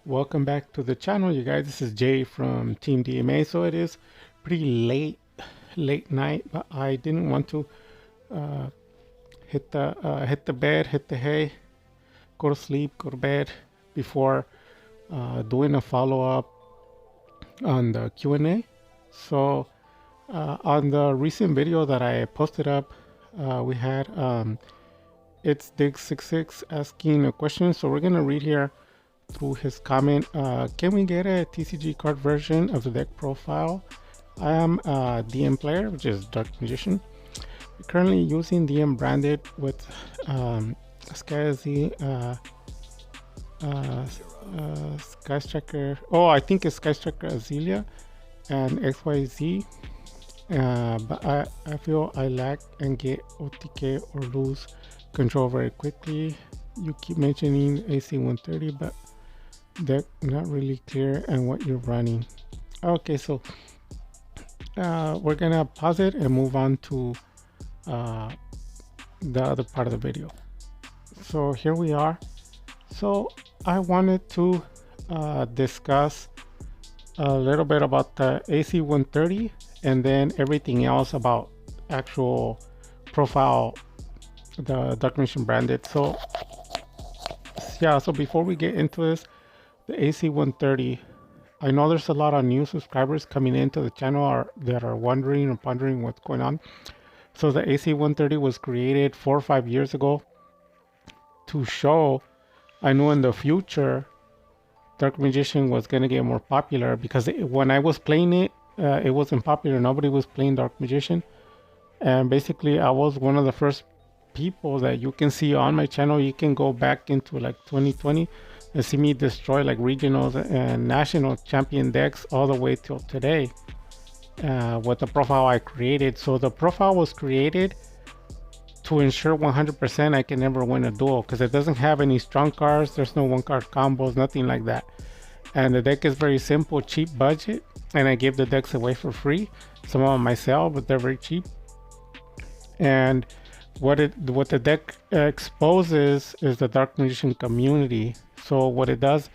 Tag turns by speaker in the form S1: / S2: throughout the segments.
S1: Welcome back to the channel, you guys. This is Jay from Team DMA. So it is pretty late night, but I didn't want to uh, hit the bed, hit the hay, go to sleep, go to bed before doing a follow-up on the Q&A. So on the recent video that I posted up, we had it's Dig66 asking a question. So we're gonna read here through his comment. Can we get a TCG card version of the deck profile? I am a DM player, which is Dark Magician. We're currently using DM branded with Sky Striker. Oh, I think it's Sky Striker Azealia and XYZ. But I feel I lack and get OTK or lose control very quickly. You keep mentioning AC 130, but they're not really clear on what you're running. Okay, so we're gonna pause it and move on to the other part of the video. So here we are. So I wanted to discuss a little bit about the AC 130 and then everything else about actual profile, the Dark Magician branded. So yeah, so before we get into this, the AC 130, I know there's a lot of new subscribers coming into the channel that are wondering or pondering what's going on. So the AC 130 was created 4 or 5 years ago to show, I know in the future Dark Magician was going to get more popular, because when I was playing it, it wasn't popular. Nobody was playing Dark Magician. And basically I was one of the first people that you can see on my channel. You can go back into like 2020 and see me destroy like regionals and national champion decks all the way till today with the profile I created. So the profile was created to ensure 100% I can never win a duel, because it doesn't have any strong cards. There's no one card combos, nothing like that. And the deck is very simple, cheap budget, and I give the decks away for free. Some of them I sell, but they're very cheap. And what the deck exposes is the Dark Magician community. So what it does,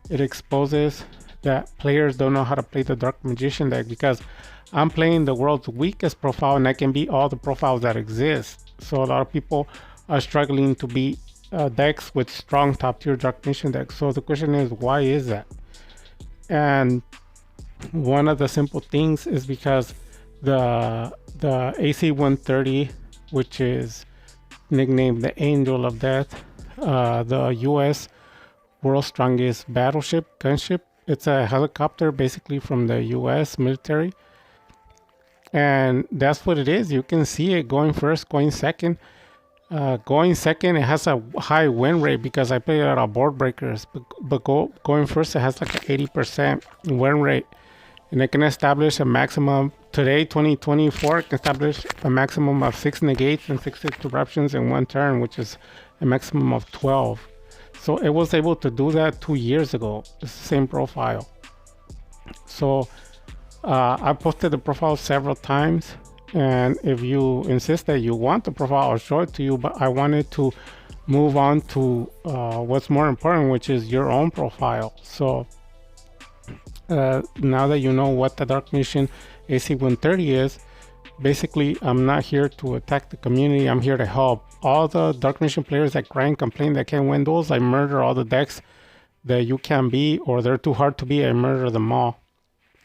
S1: it exposes that players don't know how to play the Dark Magician deck, because I'm playing the world's weakest profile and I can beat all the profiles that exist. So a lot of people are struggling to beat decks with strong top tier Dark Magician decks. So the question is, why is that? And one of the simple things is because the AC 130, which is nicknamed the Angel of Death, the US world's strongest battleship, gunship. It's a helicopter basically from the US military. And that's what it is. You can see it going first, going second. Going second, it has a high win rate because I play a lot of board breakers. But going first, it has like an 80% win rate. And it can establish a maximum, today 2024, it can establish a maximum of 6 negates and 6 interruptions in one turn, which is a maximum of 12. So it was able to do that 2 years ago. It's the same profile. So I posted the profile several times, and if you insist that you want the profile, I'll show it to you. But I wanted to move on to what's more important, which is your own profile. So now that you know what the Dark Magician AC 130 is, basically I'm not here to attack the community. I'm here to help all the Dark Magician players that cry and complain that can't win duels. I murder all the decks that you can beat or they're too hard to beat. I murder them all,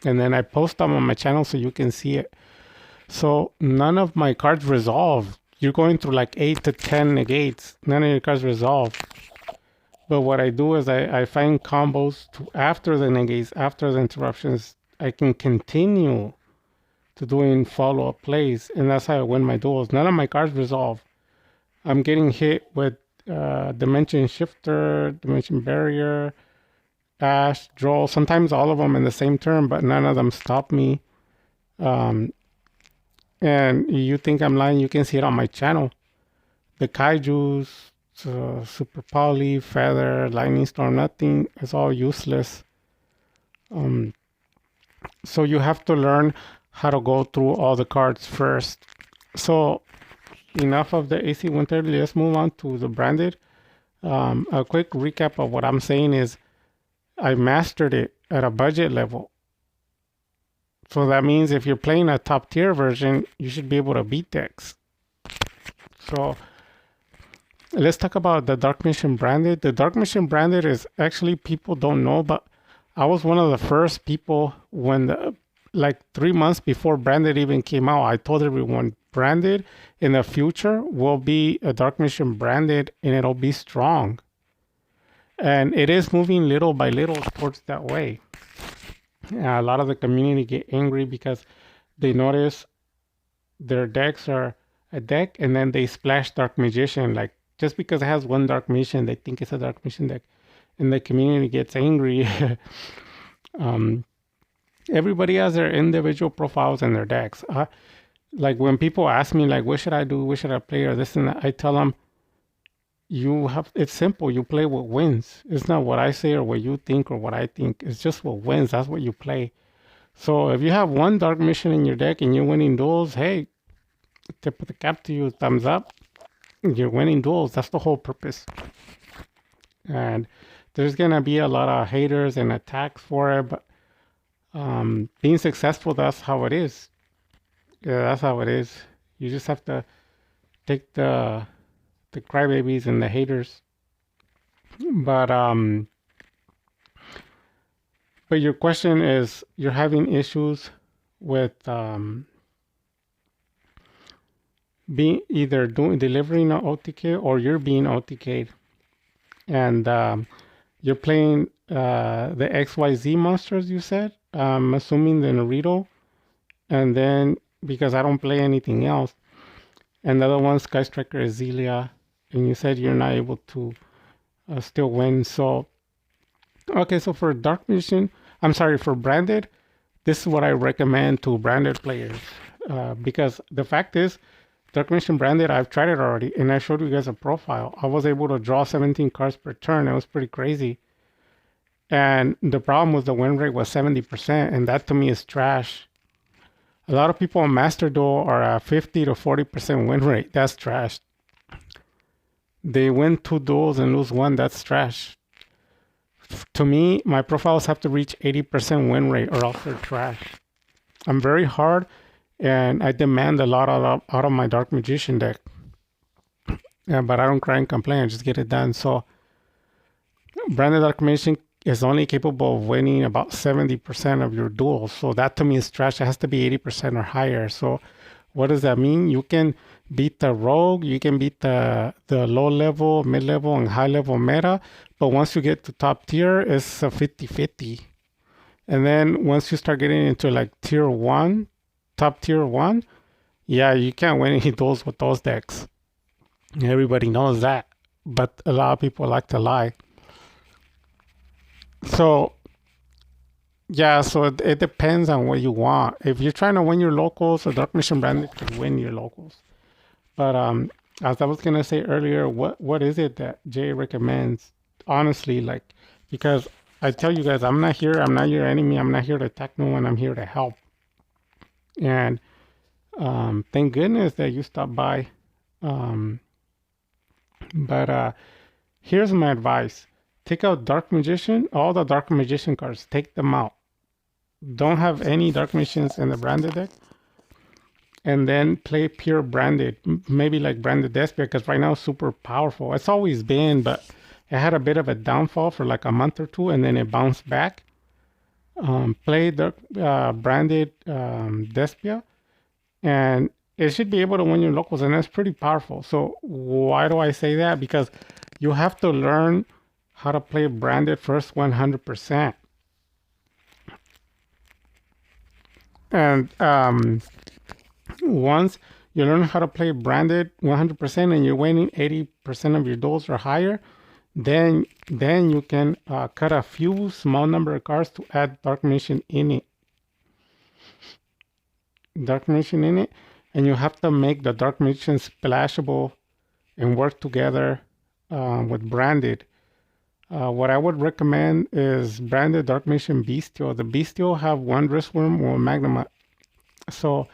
S1: and then I post them on my channel so you can see it. So none of my cards resolve. You're going through like 8 to 10 negates. None of your cards resolve. But what I do is I find combos to after the negates, after the interruptions. I can continue to doing follow-up plays, and that's how I win my duels. None of my cards resolve. I'm getting hit with Dimension Shifter, Dimension Barrier, Ash, Droll, sometimes all of them in the same turn, but none of them stop me. And you think I'm lying, you can see it on my channel. The Kaijus, Super Poly, Feather, Lightning Storm, nothing is all useless. So you have to learn how to go through all the cards first. So enough of the AC 130, let's move on to the branded. A quick recap of what I'm saying is I mastered it at a budget level. So that means if you're playing a top tier version, you should be able to beat decks. So let's talk about the Dark Mission Branded. The Dark Mission Branded is actually, people don't know, but I was one of the first people when like 3 months before Branded even came out, I told everyone Branded in the future will be a Dark Mission Branded and it'll be strong. And it is moving little by little towards that way. A lot of the community get angry because they notice their decks are a deck and then they splash Dark Magician. Like, just because it has one Dark Magician, they think it's a Dark Magician deck. And the community gets angry. Everybody has their individual profiles in their decks. Like when people ask me, like, what should I do? What should I play? Or this and that, I tell them, it's simple. You play what wins. It's not what I say or what you think or what I think. It's just what wins. That's what you play. So if you have one Dark Mission in your deck and you're winning duels, hey, tip of the cap to you, thumbs up. You're winning duels. That's the whole purpose. And there's gonna be a lot of haters and attacks for it, but being successful, that's how it is. Yeah, that's how it is. You just have to take the crybabies and the haters. But your question is, you're having issues with being either delivering an OTK or you're being OTK'd, and you're playing the XYZ monsters. You said, I'm assuming the Naruto, and then because I don't play anything else, and the other one, Sky Striker, is Zelia, and you said you're not able to still win. So, okay, so for Dark Mission, I'm sorry, for Branded, this is what I recommend to Branded players. Because the fact is, Dark Mission Branded, I've tried it already, and I showed you guys a profile. I was able to draw 17 cards per turn. It was pretty crazy. And the problem was the win rate was 70%, and that to me is trash. A lot of people on Master Duel are at 50 to 40% win rate. That's trash. They win 2 duels and lose 1. That's trash. To me, my profiles have to reach 80% win rate or else they're trash. I'm very hard and I demand a lot out of my Dark Magician deck. Yeah, but I don't cry and complain. I just get it done. So Branded Dark Magician is only capable of winning about 70% of your duels. So that to me is trash. It has to be 80% or higher. So what does that mean? You can beat the rogue, you can beat the low level, mid level, and high level meta. But once you get to top tier, it's a 50-50. And then once you start getting into like tier 1, top tier 1, yeah, you can't win any duels with those decks. Everybody knows that. But a lot of people like to lie. So yeah, so it depends on what you want. If you're trying to win your locals, a Dark Mission Branded could win your locals. But as I was gonna say earlier, what is it that Jay recommends? Honestly, like, because I tell you guys, I'm not your enemy. I'm not here to attack no one. I'm here to help. And thank goodness that you stopped by. But here's my advice. Take out Dark Magician, all the Dark Magician cards, take them out. Don't have any Dark Magicians in the Branded deck. And then play pure Branded, maybe like Branded Despia, because right now it's super powerful. It's always been, but it had a bit of a downfall for like a month or two, and then it bounced back. Play the Branded Despia, and it should be able to win your locals, and that's pretty powerful. So why do I say that? Because you have to learn how to play Branded first 100%. And once you learn how to play Branded 100% and you're winning 80% of your duels or higher, then you can cut a few small number of cards to add Dark Magician in it. And you have to make the Dark Magician splashable and work together with Branded. What I would recommend is Branded Dark Magician Bestial. The Bestial have one Wristworm or Magnemite. So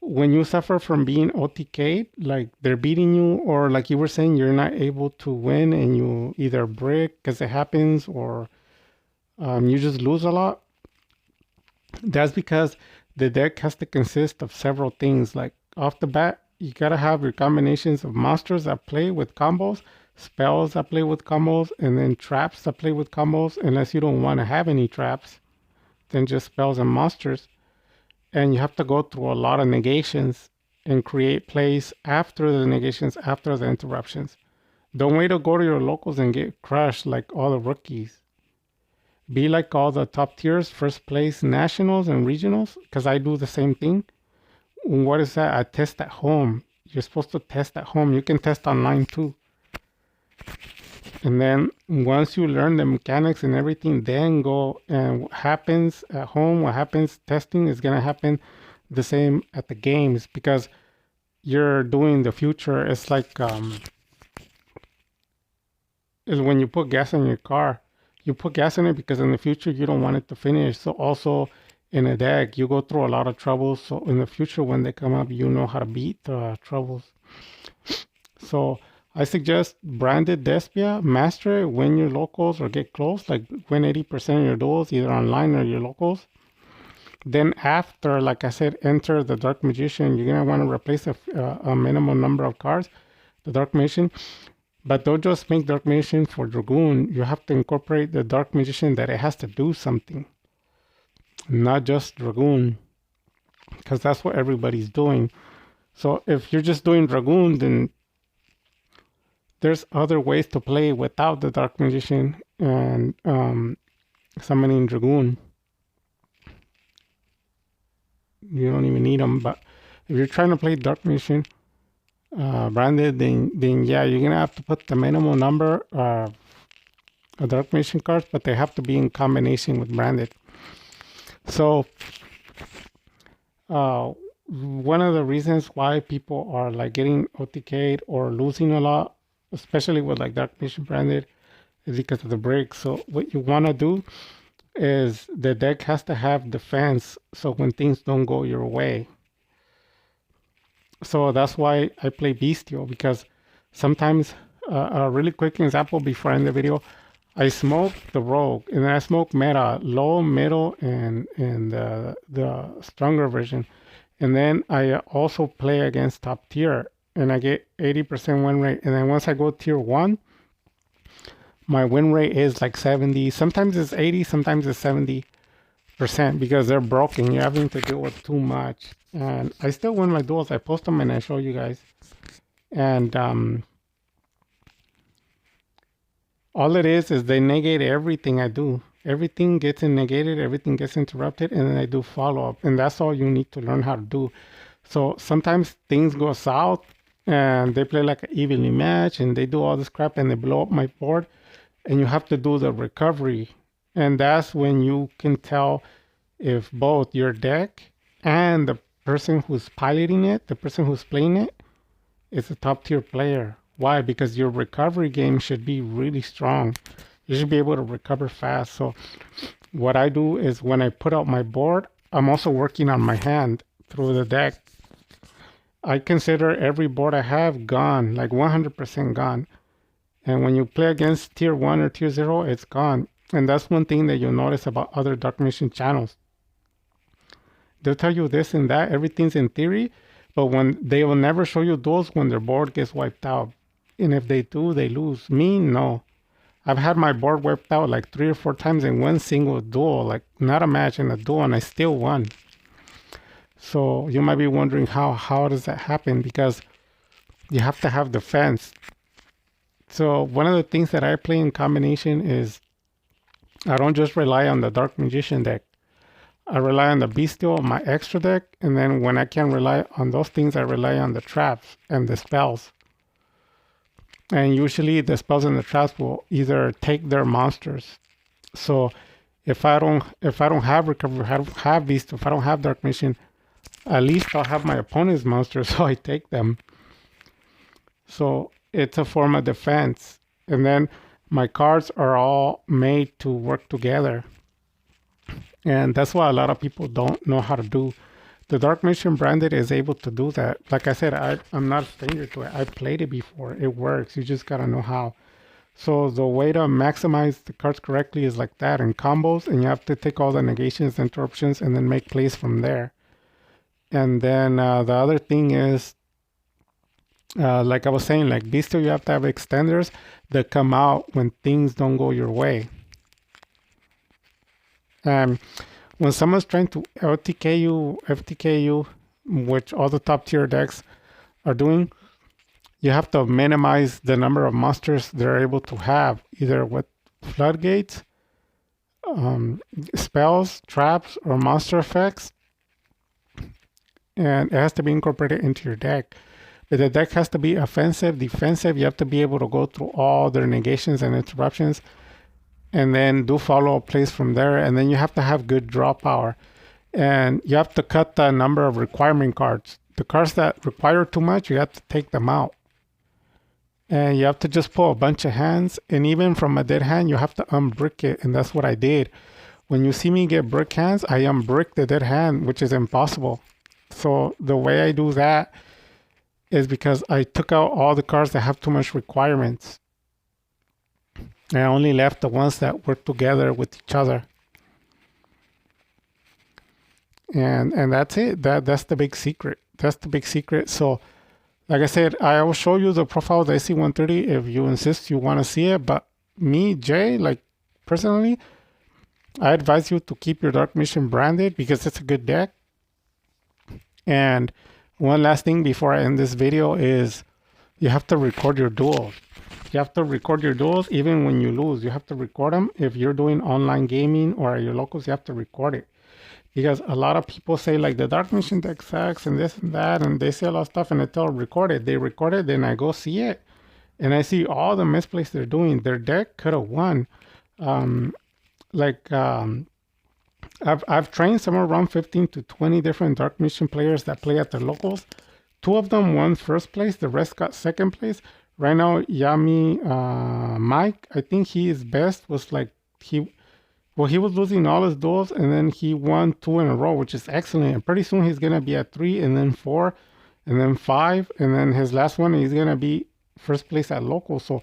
S1: when you suffer from being OTK'd, like they're beating you, or like you were saying, you're not able to win and you either break because it happens, or you just lose a lot. That's because the deck has to consist of several things. Like off the bat, you gotta have your combinations of monsters that play with combos, spells that play with combos, and then traps that play with combos, unless you don't want to have any traps, then just spells and monsters. And you have to go through a lot of negations and create plays after the negations, after the interruptions. Don't wait to go to your locals and get crushed like all the rookies. Be like all the top tiers, first place nationals and regionals, because I do the same thing. What is that? I test at home. You're supposed to test at home. You can test online too. And then once you learn the mechanics and everything, then go, and what happens at home, what happens testing is going to happen the same at the games, because you're doing the future. It's like is when you put gas in your car. You put gas in it because in the future you don't want it to finish. So also in a deck, you go through a lot of troubles. So in the future, when they come up, you know how to beat the troubles. So I suggest branded Despia, master it, win your locals or get close, like win 80% of your duels, either online or your locals. Then after, like I said, enter the Dark Magician. You're going to want to replace a minimum number of cards, the Dark Magician. But don't just make Dark Magician for Dragoon. You have to incorporate the Dark Magician that it has to do something, not just Dragoon, because that's what everybody's doing. So if you're just doing Dragoon, then there's other ways to play without the Dark Magician and summoning Dragoon. You don't even need them. But if you're trying to play Dark Magician branded, then yeah, you're gonna have to put the minimum number of Dark Magician cards, but they have to be in combination with branded. So one of the reasons why people are like getting OTK'd or losing a lot, especially with like Dark Magician branded, is because of the break. So what you want to do is the deck has to have defense, so when things don't go your way. So that's why I play Bestial, because sometimes a really quick example before I end the video, I smoke the Rogue, and then I smoke meta, low, middle, and the stronger version. And then I also play against top tier, and I get 80% win rate. And then once I go tier 1, my win rate is like 70. Sometimes it's 80, sometimes it's 70%, because they're broken. You're having to deal with too much. And I still win my duels. I post them and I show you guys. And all it is they negate everything I do. Everything gets negated, everything gets interrupted, and then I do follow-up. And that's all you need to learn how to do. So sometimes things go south, and they play like an evenly match, and they do all this crap, and they blow up my board. And you have to do the recovery. And that's when you can tell if both your deck and the person who's piloting it, the person who's playing it, is a top tier player. Why? Because your recovery game should be really strong. You should be able to recover fast. So what I do is when I put out my board, I'm also working on my hand through the deck. I consider every board I have gone, like 100% gone. And when you play against tier 1 or tier 0, it's gone. And that's one thing that you'll notice about other Dark Magician channels. They'll tell you this and that, everything's in theory, but when they will never show you duels when their board gets wiped out. And if they do, they lose. Me, no. I've had my board wiped out like 3 or 4 times in one single duel, like not a match, in a duel, and I still won. So you might be wondering how does that happen? Because you have to have defense. So one of the things that I play in combination is I don't just rely on the Dark Magician deck. I rely on the Bestial, my extra deck, and then when I can't rely on those things, I rely on the traps and the spells. And usually the spells and the traps will either take their monsters. So if I don't have recovery, if I don't have Bestial, if I don't have Dark Magician, at least I'll have my opponent's monsters, so I take them. So it's a form of defense. And then my cards are all made to work together. And that's why a lot of people don't know how to do. The Dark Magician branded is able to do that. Like I said, I'm not a stranger to it. I played it before. It works. You just got to know how. So the way to maximize the cards correctly is like that in combos, and you have to take all the negations, interruptions, and then make plays from there. And then the other thing is, like I was saying, like Beaster, you have to have extenders that come out when things don't go your way. And when someone's trying to LTK you, FTK you, which all the top tier decks are doing, you have to minimize the number of monsters they're able to have, either with floodgates, spells, traps, or monster effects. And it has to be incorporated into your deck. But the deck has to be offensive, defensive. You have to be able to go through all their negations and interruptions, and then do follow-up plays from there. And then you have to have good draw power. And you have to cut the number of requirement cards. The cards that require too much, you have to take them out. And you have to just pull a bunch of hands. And even from a dead hand, you have to unbrick it. And that's what I did. When you see me get brick hands, I unbrick the dead hand, which is impossible. So the way I do that is because I took out all the cards that have too much requirements. And I only left the ones that work together with each other. And that's it. That's the big secret. That's the big secret. So like I said, I will show you the profile of the AC-130 if you insist you want to see it. But me, Jay, like personally, I advise you to keep your Dark Mission branded because it's a good deck. And one last thing before I end this video is you have to record your duels. You have to record your duels even when you lose. You have to record them. If you're doing online gaming or at your locals, you have to record it. Because a lot of people say like the Dark Mission deck sucks and this and that, and they say a lot of stuff and I tell them record it. They record it, then I go see it. And I see all the misplays they're doing. Their deck could have won. I've trained somewhere around 15 to 20 different Dark Mission players that play at their locals. 2 of them won first place, the rest got second place. Right now, Yami Mike, I think he is best, was like he was losing all his duels and then he won 2 in a row, which is excellent. And pretty soon he's gonna be at 3 and then 4 and then 5, and then his last one he's gonna be first place at local. So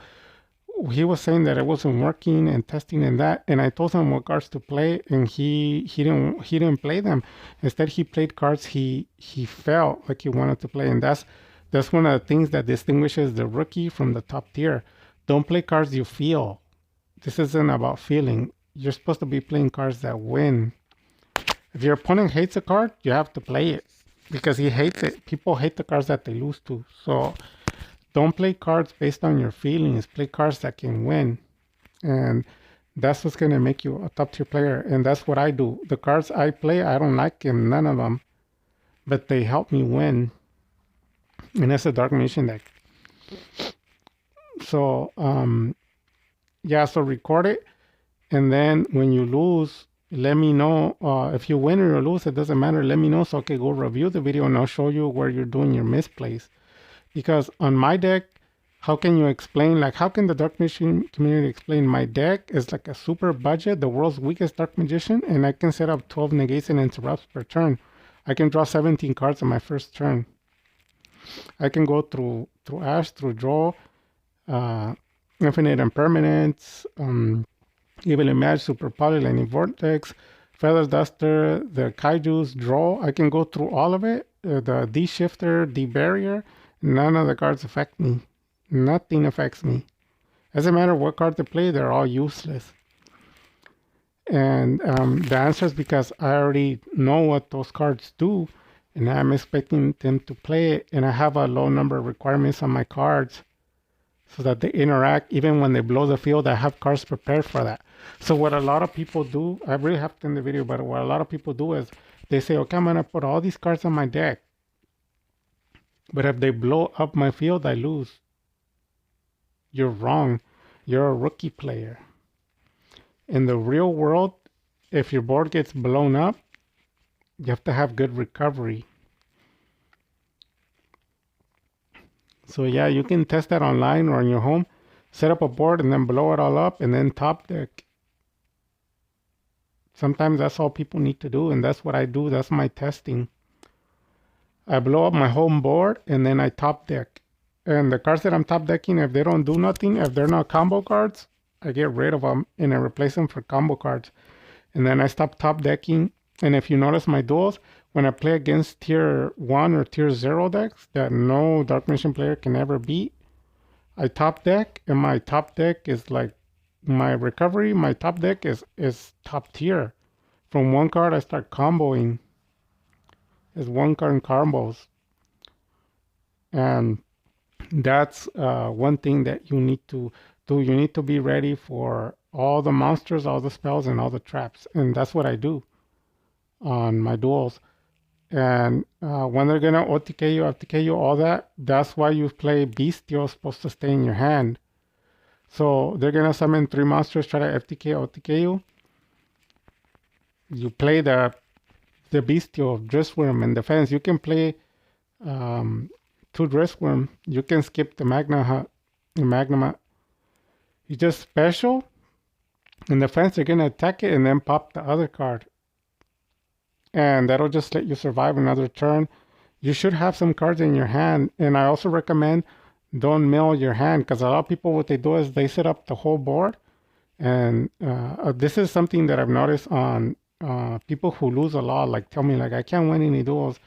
S1: he was saying that it wasn't working and testing and that, and I told him what cards to play, and he didn't play them. Instead, he played cards he felt like he wanted to play, and that's one of the things that distinguishes the rookie from the top tier. Don't play cards you feel. This isn't about feeling. You're supposed to be playing cards that win. If your opponent hates a card, you have to play it because he hates it. People hate the cards that they lose to. So don't play cards based on your feelings. Play cards that can win. And that's what's going to make you a top tier player. And that's what I do. The cards I play, I don't like them, none of them. But they help me win. And that's a Dark Mission deck. So, yeah, so record it. And then when you lose, let me know. If you win or you lose, it doesn't matter. Let me know so I can go review the video and I'll show you where you're doing your misplays. Because on my deck, how can you explain, like how can the Dark Mission community explain my deck is like a super budget, the world's weakest Dark Magician, and I can set up 12 negates and interrupts per turn. I can draw 17 cards on my first turn. I can go through Ash, through Draw, Infinite Impermanence, Evil Image, Super Poly, Lightning Vortex, Feather Duster, the Kaiju's, Draw. I can go through all of it. The D-Shifter, D-Barrier. None of the cards affect me. Nothing affects me. Doesn't matter what card they play, they're all useless. And the answer is because I already know what those cards do, and I'm expecting them to play it, and I have a low number of requirements on my cards so that they interact. Even when they blow the field, I have cards prepared for that. So what a lot of people do, I really have to end the video, but what a lot of people do is they say, okay, I'm going to put all these cards on my deck. But if they blow up my field, I lose. You're wrong. You're a rookie player. In the real world, if your board gets blown up, you have to have good recovery. So yeah, you can test that online or in your home. Set up a board and then blow it all up and then top deck. Sometimes that's all people need to do, and that's what I do. That's my testing. I blow up my home board and then I top deck. And the cards that I'm top decking, if they don't do nothing, if they're not combo cards, I get rid of them and I replace them for combo cards. And then I stop top decking. And if you notice my duels, when I play against tier 1 or tier 0 decks that no Dark Magician player can ever beat, I top deck, and my top deck is like my recovery. My top deck is top tier. From one card, I start comboing. It's one card combos. And that's one thing that you need to do. You need to be ready for all the monsters, all the spells, and all the traps. And that's what I do on my duels. And when they're gonna OTK you, FTK you, all that, that's why you play Bestial supposed to stay in your hand. So they're gonna summon 3 monsters, try to FTK, OTK you. You play the Bestial, Dressworm, and defense. You can play 2 Dressworm. You can skip the Magnemite. You just special. In defense, you're gonna attack it and then pop the other card. And that'll just let you survive another turn. You should have some cards in your hand. And I also recommend don't mill your hand, because a lot of people, what they do is they set up the whole board. And this is something that I've noticed on people who lose a lot, like tell me like, I can't win any duels.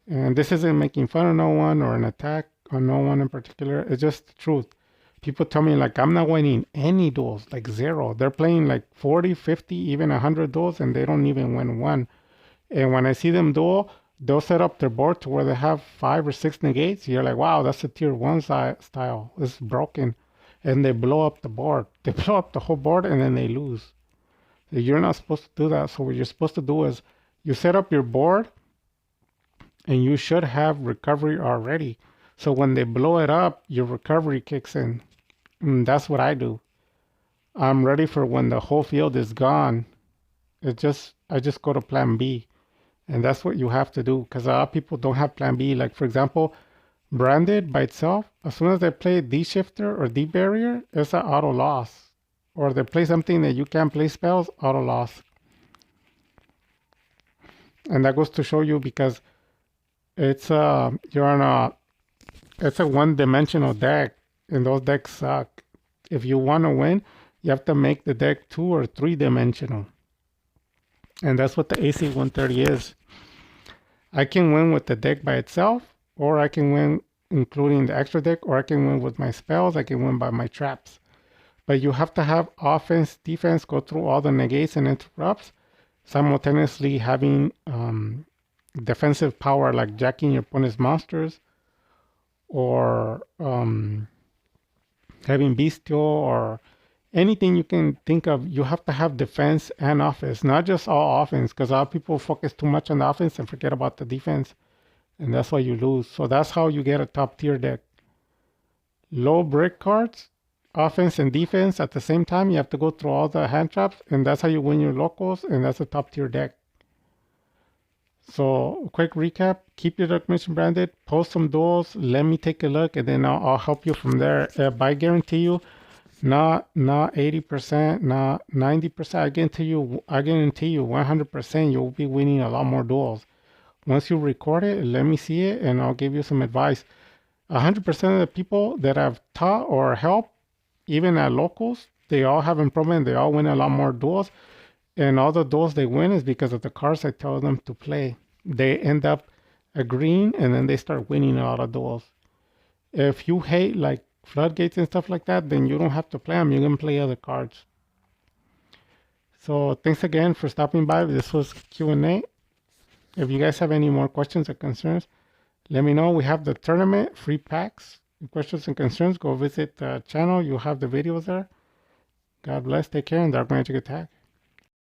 S1: And this isn't making fun of no one or an attack on no one in particular. It's just the truth. People tell me like, I'm not winning any duels, like 0. They're playing like 40, 50, even 100 duels, and they don't even win one. And when I see them duel, they'll set up their board to where they have 5 or 6 negates. You're like, wow, that's a tier 1 style. It's broken. And they blow up the board. They blow up the whole board and then they lose. So you're not supposed to do that. So what you're supposed to do is you set up your board and you should have recovery already. So when they blow it up, your recovery kicks in. And that's what I do. I'm ready for when the whole field is gone. I just go to plan B. And that's what you have to do, because a lot of people don't have plan B. Like, for example, Branded by itself, as soon as they play D-Shifter or D-Barrier, it's an auto loss. Or they play something that you can't play spells, auto loss. And that goes to show you, because it's you're on it's a one-dimensional deck, and those decks suck. If you want to win, you have to make the deck 2 or 3-dimensional. And that's what the AC-130 is. I can win with the deck by itself, or I can win including the extra deck, or I can win with my spells, I can win by my traps. But you have to have offense, defense, go through all the negates and interrupts, simultaneously having defensive power, like jacking your opponent's monsters, or having Bestial, or anything you can think of. You have to have defense and offense, not just all offense, because a lot of people focus too much on the offense and forget about the defense, and that's why you lose. So that's how you get a top tier deck. Low brick cards, offense and defense at the same time. You have to go through all the hand traps, and that's how you win your locals, and that's a top tier deck. So quick recap: keep your Dark Magician branded, post some duels, let me take a look, and then I'll help you from there. But I guarantee you, not 80%, not 90%. I guarantee you 100% you'll be winning a lot more duels. Once you record it, let me see it, and I'll give you some advice. 100% of the people that I've taught or helped, even at locals, they all have improvement. They all win a lot more duels. And all the duels they win is because of the cards I tell them to play. They end up agreeing, and then they start winning a lot of duels. If you hate like floodgates and stuff like that, then you don't have to play them. You can play other cards. So thanks again for stopping by. This was Q&A. If you guys have any more questions or concerns, let me know. We have the tournament, free packs. Questions and concerns, go visit the channel. You'll have the videos there. God bless. Take care, and Dark Magic Attack.